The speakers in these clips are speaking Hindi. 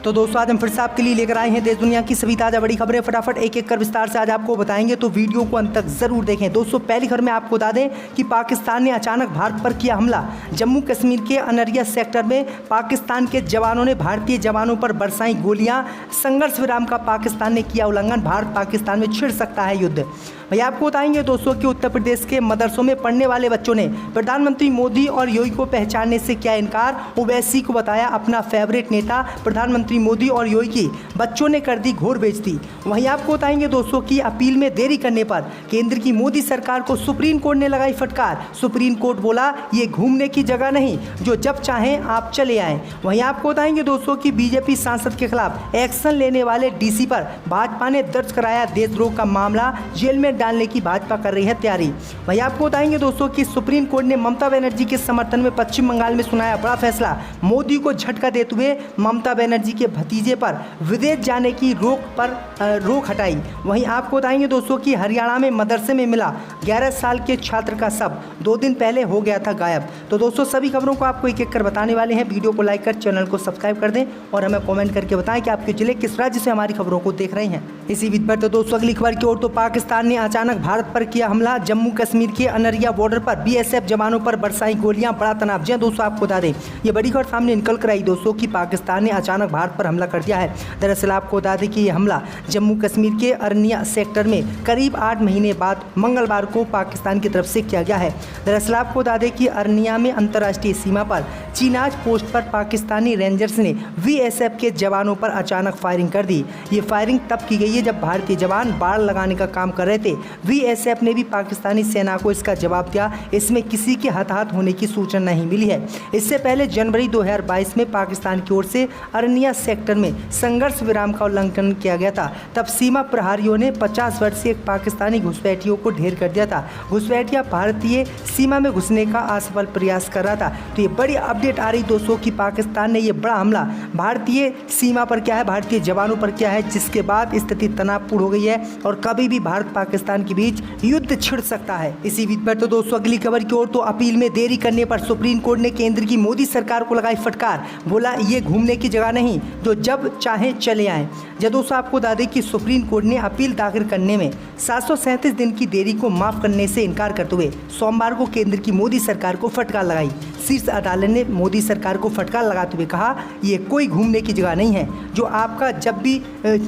तो दोस्तों आज हम फिर से आपके लिए लेकर आए हैं देश दुनिया की सभी ताज़ा बड़ी खबरें। फटाफट एक एक कर विस्तार से आज आपको बताएंगे, तो वीडियो को अंत तक जरूर देखें। दोस्तों पहली खबर में आपको बता दें कि पाकिस्तान ने अचानक भारत पर किया हमला। जम्मू कश्मीर के अनरिया सेक्टर में पाकिस्तान के जवानों ने भारतीय जवानों पर बरसाई गोलियां। संघर्ष विराम का पाकिस्तान ने किया उल्लंघन, भारत पाकिस्तान में छिड़ सकता है युद्ध। भैया आपको बताएंगे दोस्तों कि उत्तर प्रदेश के मदरसों में पढ़ने वाले बच्चों ने प्रधानमंत्री मोदी और योगी को पहचानने से किया इनकार। ओवैसी को बताया अपना फेवरेट नेता। प्रधानमंत्री मोदी और योगी की बच्चों ने कर दी घोर बेइज्जती। वहीं आपको बताएंगे दोस्तों की अपील में देरी करने पर केंद्र की मोदी सरकार को सुप्रीम कोर्ट ने लगाई फटकार। सुप्रीम कोर्ट बोला ये घूमने की जगह नहीं, जो जब चाहें आप चले आएं। वहीं आपको बताएंगे दोस्तों की बीजेपी सांसद के खिलाफ एक्शन लेने वाले डीसी पर भाजपा ने दर्ज कराया देशद्रोह का मामला। जेल में डालने की भाजपा कर रही है तैयारी। वहीं आपको बताएंगे दोस्तों कि सुप्रीम कोर्ट ने ममता बनर्जी के समर्थन में पश्चिम बंगाल में सुनाया बड़ा फैसला। मोदी को झटका देते हुए ममता बनर्जी के भतीजे पर विदेश जाने की रोक हटाई। वहीं आपको बताएंगे दोस्तों कि हरियाणा में मदरसे में मिला 11 साल के छात्र का शव, 2 दिन पहले हो गया था गायब। तो दोस्तों सभी खबरों को आपको एक एक कर बताने वाले हैं। वीडियो को लाइक कर चैनल को सब्सक्राइब कर दें और हमें कमेंट करके बताएं कि आपके जिले किस राज्य से हमारी खबरों को देख रहे हैं। इसी बीच पर तो दोस्तों अगली खबर की ओर, तो पाकिस्तान ने अचानक भारत पर किया हमला। जम्मू कश्मीर के अनरिया बॉर्डर पर बीएसएफ जवानों पर बरसाई गोलियां, बड़ा तनाव। जी दोस्तों आपको बता दें ये बड़ी खबर सामने निकल कर आई दोस्तों कि पाकिस्तान ने अचानक भारत पर हमला कर दिया है। दरअसल आपको बता दें कि ये हमला जम्मू कश्मीर के अरनिया सेक्टर में करीब 8 महीने बाद मंगलवार को पाकिस्तान की तरफ से किया गया है। दरअसल आपको बता दें कि अरनिया में अंतर्राष्ट्रीय सीमा पर चीनाज पोस्ट पर पाकिस्तानी रेंजर्स ने बीएसएफ के जवानों पर अचानक फायरिंग कर दी। ये फायरिंग तब की गई है जब भारतीय जवान बाड़ लगाने का काम कर रहे थे। बीएसएफ ने भी पाकिस्तानी सेना को इसका जवाब दिया। इसमें किसी के हताहत होने की सूचना नहीं मिली है। इससे पहले जनवरी 2022 में पाकिस्तान की ओर से अरनिया सेक्टर में संघर्ष विराम का उल्लंघन किया गया था। तब सीमा प्रहरियों ने 50 वर्षीय एक पाकिस्तानी घुसपैठियों को ढेर कर दिया था। घुसपैठिया भारतीय सीमा में घुसने का असफल प्रयास कर रहा था। तो ये बड़ी अपडेट आ रही दोस्तों कि पाकिस्तान ने ये बड़ा हमला भारतीय सीमा पर किया है, भारतीय जवानों पर किया है, जिसके बाद स्थिति तनावपूर्ण हो गई है और कभी भी भारत पाकिस्तान के बीच युद्ध छिड़ सकता है। इसी बीच पर तो दोस्तों अगली खबर की ओर, तो अपील में देरी करने पर सुप्रीम कोर्ट ने केंद्र की मोदी सरकार को लगाई फटकार। बोला ये घूमने की जगह नहीं, जो जब चाहे चले आएं। जब दोस्तों आपको बता दें कि सुप्रीम कोर्ट ने अपील दाखिल करने में 737 दिन की देरी को माफ करने से इनकार करते हुए सोमवार को केंद्र की मोदी सरकार को फटकार लगाई। शीर्ष अदालत ने मोदी सरकार को फटकार लगाते हुए कहा ये कोई घूमने की जगह नहीं है, जो आपका जब भी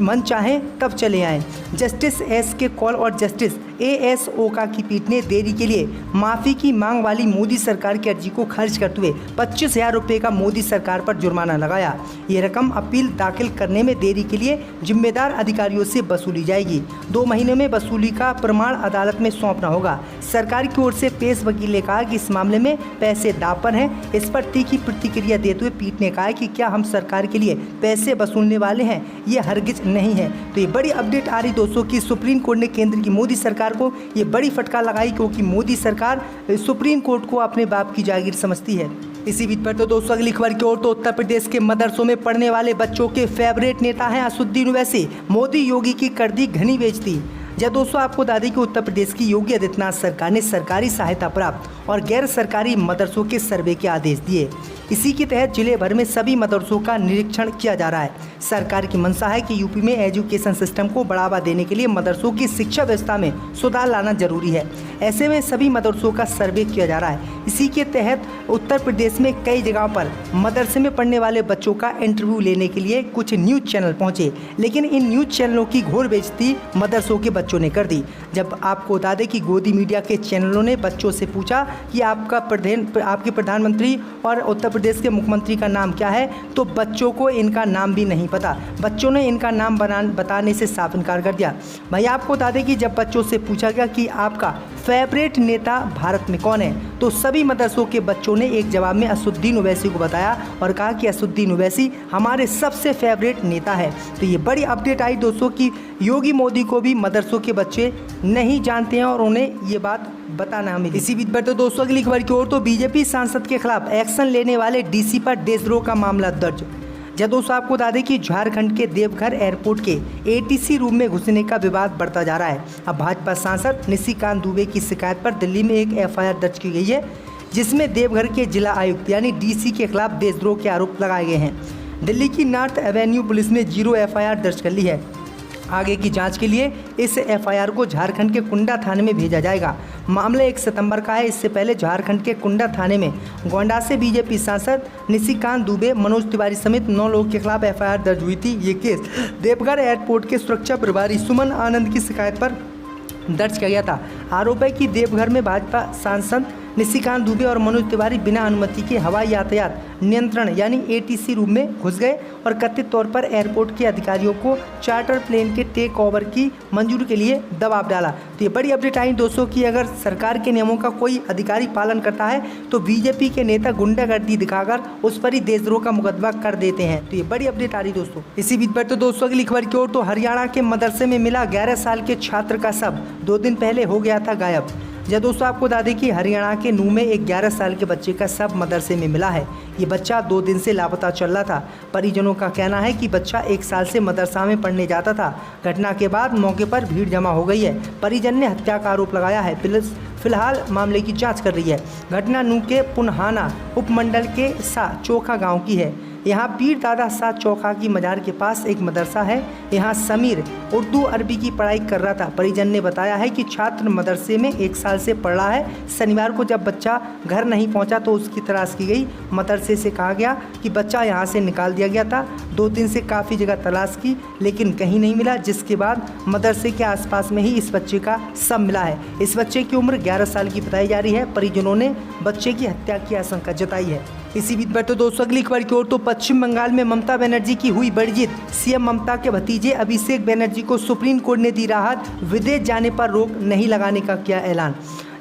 मन चाहे तब चले आएं। जस्टिस एस के कौल और जस्टिस एएस ओका की पीठ ने देरी के लिए माफ़ी की मांग वाली मोदी सरकार की अर्जी को खारिज करते हुए 25,000 रुपये का मोदी सरकार पर जुर्माना लगाया। ये रकम अपील दाखिल करने में देरी के लिए जिम्मेदार अधिकारियों से वसूली जाएगी। 2 महीने में वसूली का प्रमाण अदालत में सौंपना होगा। सरकार की ओर से पेश वकील ने कहा कि इस मामले में पैसे दाव पर हैं। इस पर तीखी प्रतिक्रिया देते हुए पीठ ने कहा कि क्या हम सरकार के लिए पैसे वसूलने वाले हैं, ये हरगिज नहीं है। तो ये बड़ी अपडेट आ रही दोस्तों कि सुप्रीम कोर्ट ने केंद्र की मोदी सरकार को ये बड़ी फटकार लगाई, क्योंकि मोदी सरकार सुप्रीम कोर्ट को अपने बाप की जागीर समझती है। इसी बीच पर तो दोस्तों अगली खबर की ओर, तो उत्तर प्रदेश के मदरसों में पढ़ने वाले बच्चों के फेवरेट नेता हैं असदुद्दीन ओवैसी। मोदी योगी की कर दी घनी बेइज्जती। जब दोस्तों आपको बता दें कि उत्तर प्रदेश की योगी आदित्यनाथ सरकार ने सरकारी सहायता प्राप्त और गैर सरकारी मदरसों के सर्वे के आदेश दिए। इसी के तहत जिले भर में सभी मदरसों का निरीक्षण किया जा रहा है। सरकार की मंशा है कि यूपी में एजुकेशन सिस्टम को बढ़ावा देने के लिए मदरसों की शिक्षा व्यवस्था में सुधार लाना जरूरी है। ऐसे में सभी मदरसों का सर्वे किया जा रहा है। इसी के तहत उत्तर प्रदेश में कई जगहों पर मदरसे में पढ़ने वाले बच्चों का इंटरव्यू लेने के लिए कुछ न्यूज़ चैनल पहुंचे, लेकिन इन न्यूज़ चैनलों की घोर बेइज्जती मदरसों के बच्चों ने कर दी। जब आपको बता दें कि गोदी मीडिया के चैनलों ने बच्चों से पूछा कि आपके प्रधानमंत्री और उत्तर प्रदेश के मुख्यमंत्री का नाम क्या है, तो बच्चों को इनका नाम भी नहीं पता। बच्चों ने इनका नाम बताने से साफ इनकार कर दिया। भाई आपको बता दें कि जब बच्चों से पूछा गया कि आपका फेवरेट नेता भारत में कौन है, तो सभी मदरसों के बच्चों ने एक जवाब में असदुद्दीन ओवैसी को बताया और कहा कि असदुद्दीन ओवैसी हमारे सबसे फेवरेट नेता है। तो ये बड़ी अपडेट आई दोस्तों कि योगी मोदी को भी मदरसों के बच्चे नहीं जानते हैं और उन्हें ये बात बताना हमें। इसी बीच पर तो दोस्तों अगली खबर की ओर, तो बीजेपी सांसद के खिलाफ एक्शन लेने वाले डीसी पर देशद्रोह का मामला दर्ज। जब दोस्तों आपको बता दें कि झारखंड के देवघर एयरपोर्ट के एटीसी रूम में घुसने का विवाद बढ़ता जा रहा है। अब भाजपा सांसद निशिकांत दुबे की शिकायत पर दिल्ली में एक एफआईआर दर्ज की गई है, जिसमें देवघर के जिला आयुक्त यानी डीसी के खिलाफ देशद्रोह के आरोप लगाए गए हैं। दिल्ली की नॉर्थ एवेन्यू पुलिस ने 0 एफआईआर दर्ज कर ली है। आगे की जांच के लिए इस एफआईआर को झारखंड के कुंडा थाने में भेजा जाएगा। मामला 1 सितंबर का है। इससे पहले झारखंड के कुंडा थाने में गोंडा से बीजेपी सांसद निशिकांत दुबे, मनोज तिवारी समेत 9 लोगों के खिलाफ एफआईआर दर्ज हुई थी। ये केस देवघर एयरपोर्ट के सुरक्षा प्रभारी सुमन आनंद की शिकायत पर दर्ज किया गया था। आरोप है कि देवघर में भाजपा सांसद निशिकांत दुबे और मनोज तिवारी बिना अनुमति के हवाई यातायात नियंत्रण यानी एटीसी रूम में घुस गए और कथित तौर पर एयरपोर्ट के अधिकारियों को चार्टर प्लेन के टेक ओवर की मंजूरी के लिए दबाव डाला। तो ये बड़ी अपडेट आई दोस्तों कि अगर सरकार के नियमों का कोई अधिकारी पालन करता है तो बीजेपी के नेता गुंडागर्दी दिखाकर उस पर ही देशद्रोह का मुकदमा कर देते हैं। तो ये बड़ी अपडेट आ रही दोस्तों। इसी बीच पर तो दोस्तों अगली खबर की ओर, तो हरियाणा के मदरसे में मिला 11 साल के छात्र का शव, 2 दिन पहले हो गया था गायब। जब दोस्तों आपको बता दें कि हरियाणा के नूह में एक 11 साल के बच्चे का शव मदरसे में मिला है। ये बच्चा 2 दिन से लापता चल रहा था। परिजनों का कहना है कि बच्चा 1 साल से मदरसा में पढ़ने जाता था। घटना के बाद मौके पर भीड़ जमा हो गई है। परिजन ने हत्या का आरोप लगाया है। फिलहाल मामले की जांच कर रही है। घटना नूह के पुनहाना उपमंडल के सा चोखा गाँव की है। यहाँ पीर दादा सा चौखा की मजार के पास एक मदरसा है। यहाँ समीर उर्दू अरबी की पढ़ाई कर रहा था। परिजन ने बताया है कि छात्र मदरसे में 1 साल से पढ़ रहा है। शनिवार को जब बच्चा घर नहीं पहुँचा तो उसकी तलाश की गई। मदरसे से कहा गया कि बच्चा यहाँ से निकाल दिया गया था। 2 दिन से काफ़ी जगह तलाश की लेकिन कहीं नहीं मिला, जिसके बाद मदरसे के आसपास में ही इस बच्चे का शव मिला है। इस बच्चे की उम्र 11 साल की बताई जा रही है। परिजनों ने बच्चे की हत्या की आशंका जताई है। इसी बीच पर तो दोस्तों अगली खबर की ओर, तो पश्चिम बंगाल में ममता बनर्जी की हुई बड़ी जीत। सीएम ममता के भतीजे अभिषेक बनर्जी को सुप्रीम कोर्ट ने दी राहत। विदेश जाने पर रोक नहीं लगाने का किया ऐलान।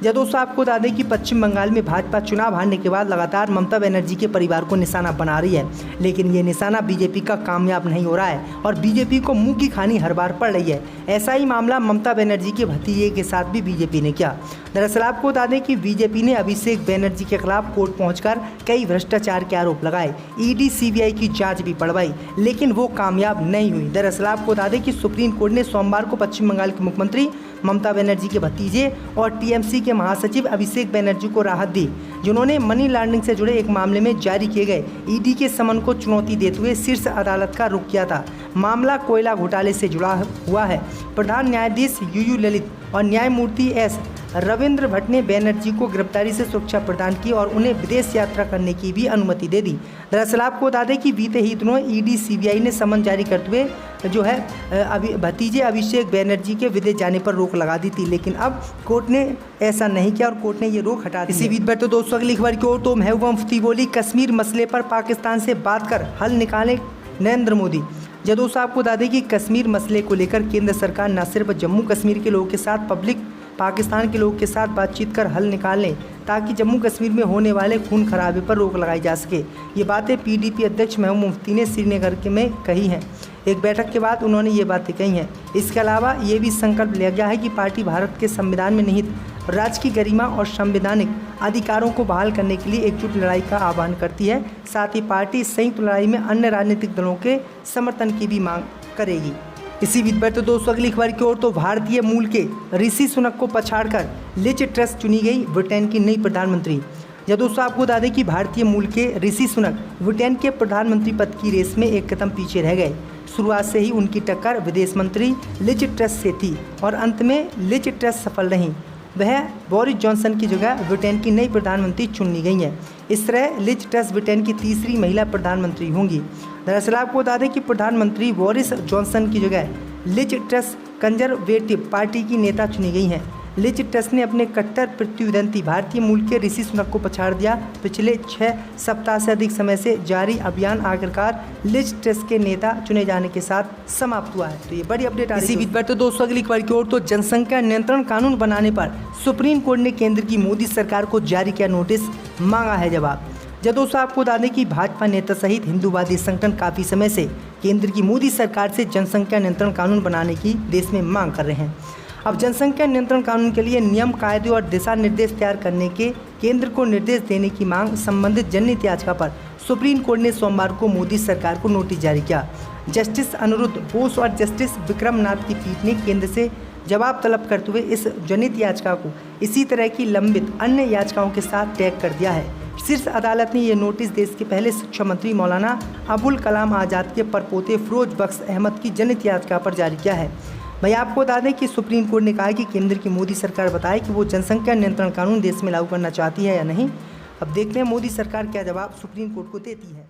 जब दोस्तों आपको बता दें कि पश्चिम बंगाल में भाजपा चुनाव हारने के बाद लगातार ममता बनर्जी के परिवार को निशाना बना रही है, लेकिन ये निशाना बीजेपी का कामयाब नहीं हो रहा है और बीजेपी को मुंह की खानी हर बार पड़ रही है। ऐसा ही मामला ममता बनर्जी के भतीजे के साथ भी बीजेपी ने किया। दरअसल आपको बता दें कि बीजेपी ने अभिषेक बनर्जी के खिलाफ कोर्ट पहुंचकर कई भ्रष्टाचार के आरोप लगाए। ईडी सीबीआई की जांच भी पड़वाई लेकिन वो कामयाब नहीं हुई। दरअसल आपको बता दें कि सुप्रीम कोर्ट ने सोमवार को पश्चिम बंगाल के मुख्यमंत्री ममता बनर्जी के भतीजे और टीएमसी के महासचिव अभिषेक बनर्जी को राहत दी, जिन्होंने मनी लॉन्ड्रिंग से जुड़े एक मामले में जारी किए गए ईडी के समन को चुनौती देते हुए शीर्ष अदालत का रुख किया था। मामला कोयला घोटाले से जुड़ा हुआ है। प्रधान न्यायाधीश यूयू ललित और न्यायमूर्ति एस रविंद्र भट्ट ने बनर्जी को गिरफ्तारी से सुरक्षा प्रदान की और उन्हें विदेश यात्रा करने की भी अनुमति दे दी। दरअसल आपको बता दें कि बीते ही दिनों ईडी सीबीआई ने समन जारी करते हुए जो है भतीजे अभिषेक बनर्जी के विदेश जाने पर रोक लगा दी थी, लेकिन अब कोर्ट ने ऐसा नहीं किया और कोर्ट ने ये रोक हटा दी। इसी बीच पर तो दोस्तों अगली खबर की ओर, तो महबूबा मुफ्ती बोली कश्मीर मसले पर पाकिस्तान से बात कर हल निकाले नरेंद्र मोदी। जब दोस्तों आपको बता दें कि कश्मीर मसले को लेकर केंद्र सरकार न सिर्फ जम्मू कश्मीर के लोगों के साथ पाकिस्तान के लोगों के साथ बातचीत कर हल निकाल लें ताकि जम्मू कश्मीर में होने वाले खून खराबे पर रोक लगाई जा सके। ये बातें पीडीपी अध्यक्ष महबूबा मुफ्ती ने श्रीनगर में कही हैं। एक बैठक के बाद उन्होंने ये बातें कही हैं। इसके अलावा ये भी संकल्प लिया गया है कि पार्टी भारत के संविधान में निहित राज्य की गरिमा और संवैधानिक अधिकारों को बहाल करने के लिए एकजुट लड़ाई का आह्वान करती है। साथ ही पार्टी संयुक्त लड़ाई में अन्य राजनीतिक दलों के समर्थन की भी मांग करेगी। इसी बीच पर तो दोस्तों अगली खबर की ओर, तो भारतीय मूल के ऋषि सुनक को पछाड़कर लिज ट्रस चुनी गई ब्रिटेन की नई प्रधानमंत्री। जब दोस्तों आपको बता दें कि भारतीय मूल के ऋषि सुनक ब्रिटेन के प्रधानमंत्री पद की रेस में एक कदम पीछे रह गए। शुरुआत से ही उनकी टक्कर विदेश मंत्री लिज ट्रस से थी और अंत में लिज ट्रस सफल रहीं। वह बोरिस जॉनसन की जगह ब्रिटेन की नई प्रधानमंत्री चुनी गई हैं। इस तरह लिज ट्रस ब्रिटेन की तीसरी महिला प्रधानमंत्री होंगी। दरअसल आपको बता दें कि प्रधानमंत्री बोरिस जॉनसन की जगह लिज ट्रस कंजरवेटिव पार्टी की नेता चुनी गई हैं। लिज ट्रस ने अपने कट्टर प्रतिद्वंदी भारतीय मूल के ऋषि सुनक को पछाड़ दिया। पिछले 6 सप्ताह से अधिक समय से जारी अभियान आखिरकार लिज ट्रस के नेता चुने जाने के साथ समाप्त हुआ है। तो ये बड़ी अपडेट आ रही है। इसी बीच पर तो दोस्तों अगली खबर की ओर, तो जनसंख्या नियंत्रण कानून बनाने पर सुप्रीम कोर्ट ने केंद्र की मोदी सरकार को जारी किया नोटिस, मांगा है जवाब। जब दोस्तों आपको बता दें कि भाजपा नेता सहित हिंदूवादी संगठन काफ़ी समय से केंद्र की मोदी सरकार से जनसंख्या नियंत्रण कानून बनाने की देश में मांग कर रहे हैं। अब जनसंख्या नियंत्रण कानून के लिए नियम, कायदे और दिशा निर्देश तैयार करने के केंद्र को निर्देश देने की मांग संबंधित जनहित याचिका पर सुप्रीम कोर्ट ने सोमवार को मोदी सरकार को नोटिस जारी किया। जस्टिस अनिरुद्ध बोस और जस्टिस विक्रम नाथ की पीठ ने केंद्र से जवाब तलब करते हुए इस जनहित याचिका को इसी तरह की लंबित अन्य याचिकाओं के साथ टैग कर दिया है। शीर्ष अदालत ने यह नोटिस देश के पहले शिक्षा मंत्री मौलाना अबुल कलाम आज़ाद के परपोते फिरोज बख्श अहमद की जनहित याचिका पर जारी किया है। भाई आपको बता दें कि सुप्रीम कोर्ट ने कहा कि केंद्र की मोदी सरकार बताए कि वो जनसंख्या नियंत्रण कानून देश में लागू करना चाहती है या नहीं। अब देखते हैं मोदी सरकार क्या जवाब सुप्रीम कोर्ट को देती है।